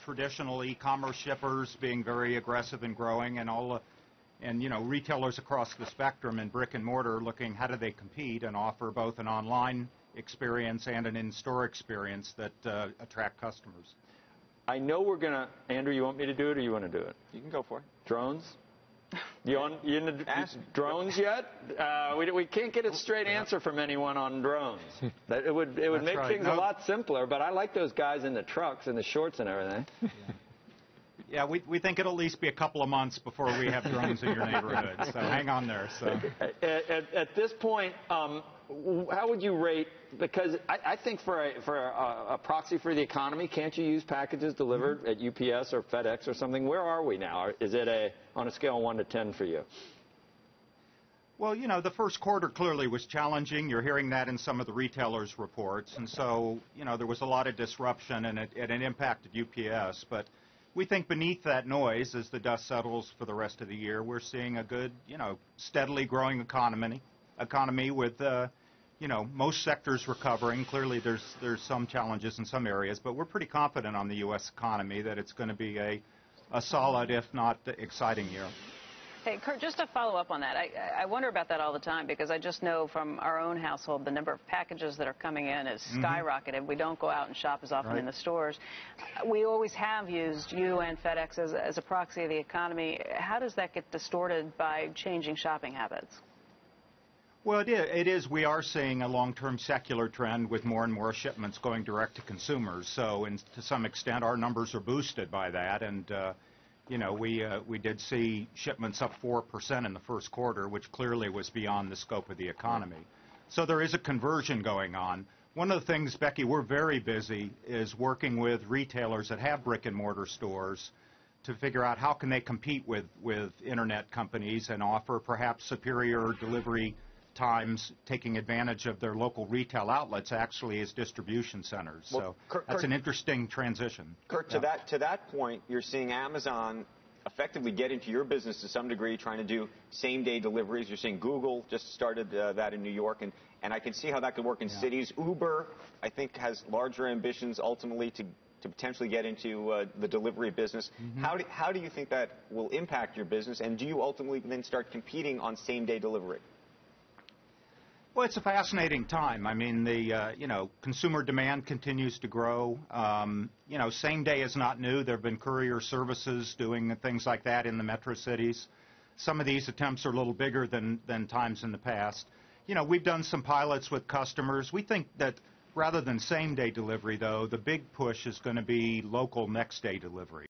traditional e-commerce shippers being very aggressive and growing, and retailers across the spectrum in brick and mortar looking how do they compete and offer both an online experience and an in-store experience that attract customers. I know we're going to, Andrew, you want me to do it or you want to do it? You can go for it. Drones? You into drones yet? We can't get a straight answer from anyone on drones. It would make things a lot simpler, but I like those guys in the trucks and the shorts and everything. Yeah, we think it'll at least be a couple of months before we have drones in your neighborhood, so hang on there. So. At this point, how would you rate, because I think for a proxy for the economy, can't you use packages delivered at UPS or FedEx or something? Where are we now? Is it on a scale of 1 to 10 for you? Well, the first quarter clearly was challenging. You're hearing that in some of the retailers' reports. And so, there was a lot of disruption, and it impacted UPS. But we think beneath that noise, as the dust settles for the rest of the year, we're seeing a good, steadily growing economy with, most sectors recovering. Clearly, there's some challenges in some areas, but we're pretty confident on the U.S. economy that it's going to be a solid, if not exciting year. Hey, Kurt, just to follow up on that, I wonder about that all the time because I just know from our own household the number of packages that are coming in has skyrocketed. We don't go out and shop as often in the stores. We always have used you and FedEx as a proxy of the economy. How does that get distorted by changing shopping habits? Well, it is. We are seeing a long-term secular trend with more and more shipments going direct to consumers. So to some extent, our numbers are boosted by that. And we did see shipments up 4% in the first quarter, which clearly was beyond the scope of the economy. So there is a conversion going on. One of the things, Becky, we're very busy is working with retailers that have brick-and-mortar stores to figure out how can they compete with Internet companies and offer perhaps superior delivery times, taking advantage of their local retail outlets actually as distribution centers. Well, so that's an interesting transition. Kurt, to that point, you're seeing Amazon effectively get into your business to some degree, trying to do same-day deliveries. You're seeing Google just started that in New York, and I can see how that could work in cities. Uber, I think, has larger ambitions ultimately to potentially get into the delivery business. How do you think that will impact your business, and do you ultimately then start competing on same-day delivery? Well, it's a fascinating time. I mean, the consumer demand continues to grow. Same day is not new. There have been courier services doing things like that in the metro cities. Some of these attempts are a little bigger than times in the past. We've done some pilots with customers. We think that rather than same day delivery, though, the big push is going to be local next day delivery.